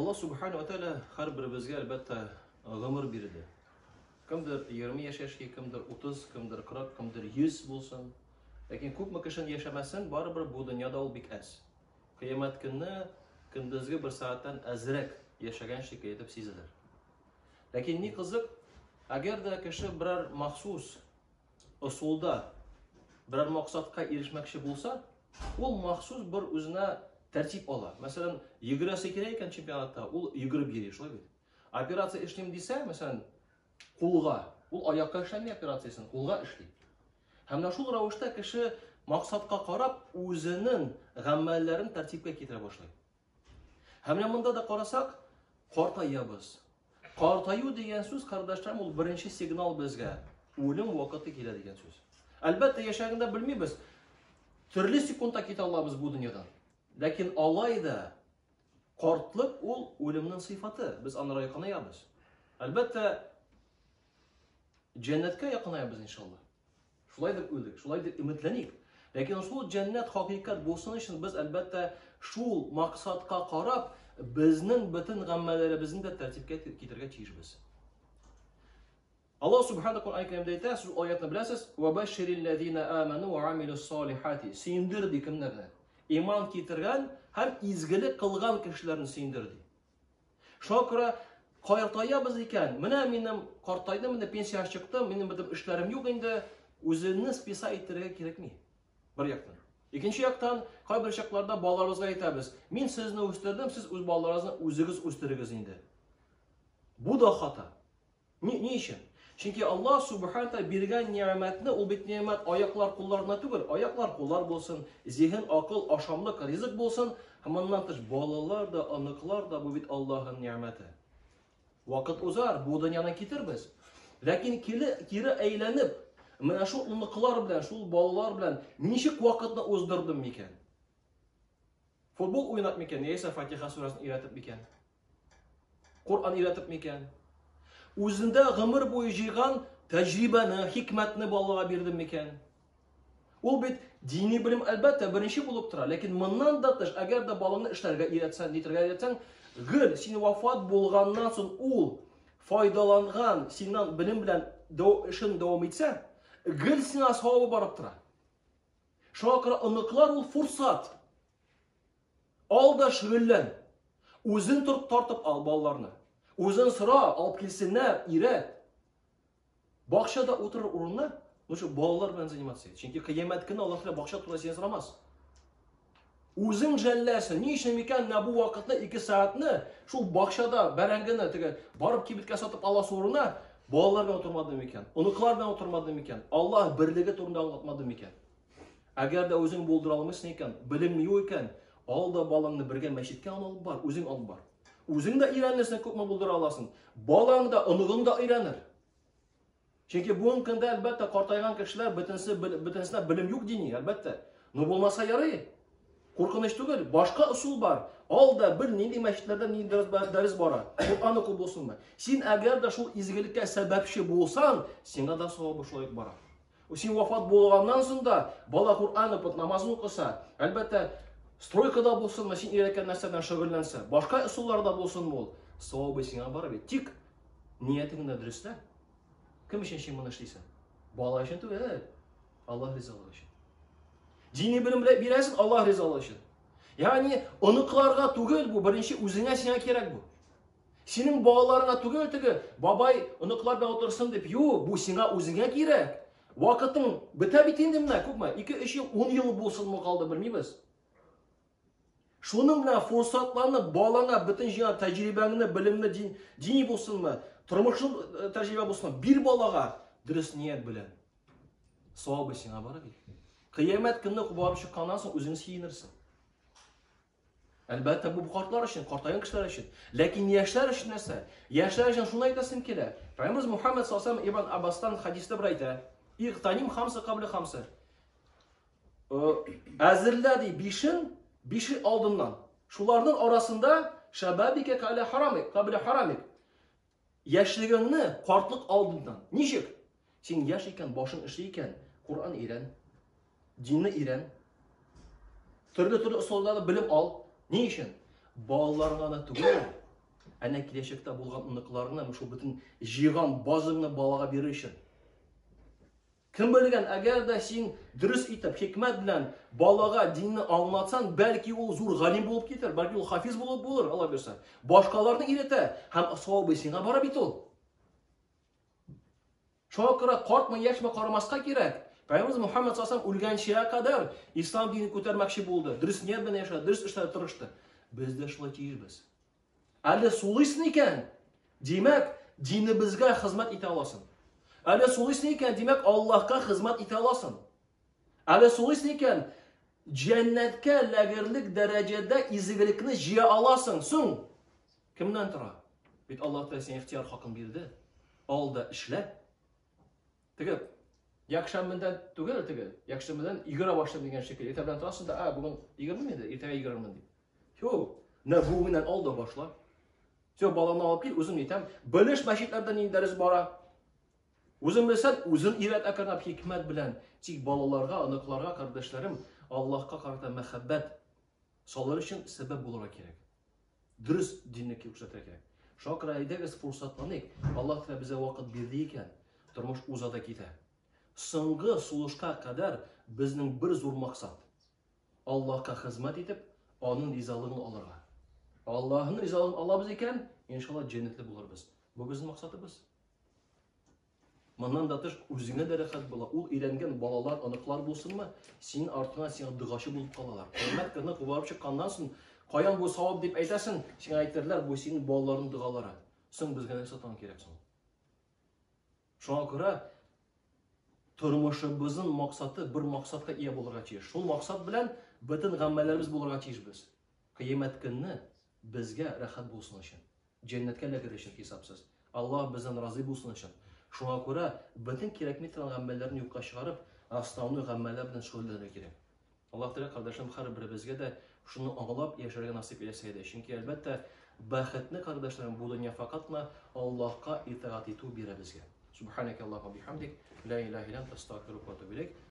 Allah subhanahu wa ta'ala har birimizga albatta g'umr berdi. Kimdir 20 yashashga, kimdir 30, kimdir 40, kimdir 100 bo'lsin. Lekin ko'pmi kishin yashamasin, baribir bu dunyoda u bek az. Qiyomat kuni kunduzgi 1 soatdan azroq yashagan shekilli deb sezilar. Lekin ne qiziq, agarda kishi biror maxsus usulda biror maqsadga erishmoqchi bo'lsa, u maxsus bir o'zina tartib oladi. Masalan, yugursa kerak ekan chempionatda, u yugurib yurish, shulay deydi. Operatsiya ishlayman desa, masalan, qo'lga, u oyoqqa ishlamay operatsiyasini qo'lga ishlaydi. Hamda shu ravishda kishi maqsadga qarab o'zining amallarini tartibga keltira boshlaydi. Hamda bunda da qarasak, qortayamiz. Qortayu degan so'z qardoshlar, u birinchi signal bizga o'lim vaqti keladi degan so'z. Albatta yashaganda bilmaymiz. Turli sekundda keta olamiz bu dunyodan. Lekin Allohda qortlik ul o'limning sifati. Biz anora yaqinayamiz. Albatta jannatga yaqinayamiz inshaalloh. Shulay deb o'ylaylik, shulay deb umidlanik. Lekin shu jannat haqiqat bo'lsin uchun biz albatta shu maqsadga qarab bizning butun g'ammalarimizni da tartibga keltirishga tiyishmiz. Allah subhanahu Qur'on karimda aytadi, siz oyatni bilasiz, va bashiril ladina amanu va amilus solihati. Sindirdi kimlarni? Iymon keltirgan ham izgilik qilgan kishilarni sindirdi. Shukra qoyirtayamiz ekan, mana menim qortaydim, menda pensiya chiqdim, mening bitim ishlarim yo'q endi, o'zini spesa aytirga kerakmi? Bir yoqdan. Ikkinchi yoqdan, qay bir shaqlarda bolalarimizga aytamiz, men sizni o'stirdim, siz o'z bolalaringizni o'zingiz o'stirig'iz endi. Bu da xato. Ne uchun? Chunki Alloh subhanahu va taolo bergan ne'matni, u bit ne'mat oyoqlar, qo'llardan tugul, oyoqlar, qo'llar bo'lsin, zehn, aql, oshamlik, rizq bo'lsin, hamondan tish bolalar da, aniqlar da bu bit Allohning ne'mati. Vaqt o'zar, bu dunyodan ketirmiz. Lekin kiri aylanib, mana shu aniqlar bilan, shu bolalar bilan nechik vaqtni o'zdirdim ekan? Futbol o'ynatmikan, esa Fatiha surasini o'rgatib ekan? Qur'on o'rgatib ekan? O'zinda g'umr bo'yi yig'gan tajribani, hikmatni bolaga berdim ekan? U bit diniy bilim albatta birinchi bo'lib turadi, lekin bundan da tish agarda bolani ishlarga o'rgatsan, netirga o'rgatsan, g'il sen vafot bo'lgandan so'ng u foydalangan sendan bilim bilan ishini davom etsa, g'il sen ashabi borib turadi. Shokira aniqlar ul fursat. Olda shug'ullan. O'zin turib tortib al bolalarni. O'zin sira olib kelsinlar, irat. Bog'chada o'tirib o'rinda o'sha bolalar bilan zaниматься et. Chunki qiyomat kuni Alloh taolo bog'cha turasiz emas. O'zing jallasin, nechun ekan bu vaqtda 2 soatni shu bog'chada barangini tega borib kibitga sotib Alloh so'rina, bolalar bilan o'tirmadim ekan, unuqlar bilan o'tirmadim ekan, Alloh birligi to'g'rida anlatmadim ekan. Agarda o'zing bo'ldira olmasan ekan, bilim yo'q ekan, olda bolangni birga masjidga olib bor, o'zing olib bor. O'zingda o'rganishni ko'pmi bo'ldira olasan. Bolangda, unug'ingda o'rganir. Chunki bu kunda albatta qortaygan kishilar bitinsida bilim yo'q diniy albatta. Ne bo'lmasa yaray. Qo'rqinish tugul, boshqa usul bor. Olda bir nindi masjidlarda nindi dars bor. Qur'on o'qib bo'lsinmi? Sen agarda shu izgilikka sababchi bo'lsan, senga da savob shoyib bor. O sen vafot bo'lgandan so'ng da bola Qur'on o'qib namozini o'qisa, albatta stroykada bo'lsinmi, sen o'rgatgan narsadan shug'ullansa, boshqa usullarda bo'lsinmi, savobi senga bor. Tik niyatingni durustla. Kim uchun sen buni ishlaysan? Bola uchun tugul, Alloh rizoligi uchun. Diniy bilim berasiz, Alloh rizoligi uchun. Ya'ni aniqlarga tugul bu birinchi o'zingga senga kerak bu. Sening bolalaringga tugul babay aniqlar bilan o'tirsin deb, yo'q, bu senga o'zingga kerak. Vaqting bita-bitindi mana ko'pmi? 2-3 yil, 10 yil bo'lsinmi qoldi bilmaymiz. Shuning bilan fursatlarni bolanga butun jinoat tajribangni, bilimni, diniy bo'lsinmi, turmushning tajriba bo'lsinmi, bir bolaga durust niyat bilan savobi senga boradi. Qiyomat kunida borib chiqqandan so'ng o'zing siyinirsan. Albatta bu qortlar uchun, qortagan kishilar uchun. Lekin yoshlar uchun narsa? Yoshlar uchun shuni aytasim keladi. Payg'ambar Muhammad sollallohu alayhi vasallam Ibn Abbosdan hadisda bir aytadi. Iqtanim khamsa qabla khamsa. Azirladi 5 oldindan. Shularning orasida shababika qabla haramik. Yoshligingni qortlik oldindan. Nechik? Sen yosh ekan, boshing ishli ekan, Qur'on o'rgan, dinni o'rgan. Turli usullarni bilim ol. Ne uchun? Bolalarga tugul, Әнә киләчәктә булган оныкларына шул бөтен җыйган базыңны балага бирер өчен. Кем белгән, әгәр дә син дөрес итеп, хикмәт белән балага динне аңлатсаң, бәлки ул зур галим булып китер, бәлки ул хафиз булып булыр, Алла бирсә. Башкаларны өйрәтә һәм савабы сиңа бара бит ул. Шуңа күрә картмы, яшьме карамаска кирәк. Пәйгамбер Мөхәммәд саллаллаһу алейһи ва сәлләм үлгәнчә кадәр ислам динен күтәрмәкче булды. Дөрес ният белән яшәде, дөрес эшләргә тырышты. Без дә шулай тиешбез. Әле сулыйсың икән, димәк, динебезгә хезмәт итә аласың. Әле сулыйсың икән, димәк, Аллаһка хезмәт итә аласың. Әле сулыйсың икән, җәннәткә ләгерлек дәрәҗәдә изгелекне җыя аласың. Соң кемнән тора? Бит Аллаһ Тәгалә сиңа ихтияр хакын бирде. Ал да эшлә. Теге якшәмбедән түгел, теге якшәмбедән игъра башлап дигән шикелле. Иртә белән торасың да, бүген 20 иде, иртәгә 20 дип. Юк, бүгеннән ал да башла. Все, баланы алып кил, үзем әйтәм. Белеш мәчетләрдә ни дәрес бара. Үзем белсәң, үзен өйрәт әкренләп хикмәт белән. Тик балаларга, оныкларга, кардәшләрем, Аллаһка карата мәхәббәт салыр өчен сәбәп булырга кирәк. Дөрес динне күрсәтергә кирәк. Шуңа күрә әйдәгез фурсатланыйк. Аллаһ Тәгалә безгә вакыт бирде икән, тормыш уза да китә. Соңгы сулышка кадәр безнең бер зур максат. Аллаһка хезмәт итеп, аның ризалыгын алырга. Аллаһның ризалыгын алабыз икән, иншалла җәннәтле булырбыз. Бу безнең максатыбыз. Моннан да тыш үзеңә дә рәхәт була. Ул өйрәнгән балалар, оныклар булсынмы, син артыңа сиңа догачы булып калалар. Кыямәт көне кубарып чыкканнан соң, каян бу савап дип әйтәсең, сиңа әйтерләр, бу синең балаларның дугалары. Соң безгә нәрсә тан кирәк соң. Шуңа күрә тормышыбызның максаты бер максатка ия булырга тиеш. Шул максат белән бөтен гамәлләребез булырга тиешбез. Кыямәт көне безгә рәхәт булсын өчен, җәннәткә ләгер өчен хисапсыз. Аллаһ бездән разый булсын өчен. Шуңа күрә бөтен кирәкми торган гамәлләрне юкка чыгарып, основной гамәлләр белән шөгыльләнергә кирәк. Аллаһ Тәгалә кардәшләрем һәрберебезгә дә шуны аңлап яшәргә насыйп итсә иде. Чөнки әлбәттә бәхетле кардәшләрем бу дөнья фақатна Аллаһка итаат итү бирә безгә. Субханакаллаһу ва бихамдик, ла илаха илля анта, астагфирука ва атубу илейк.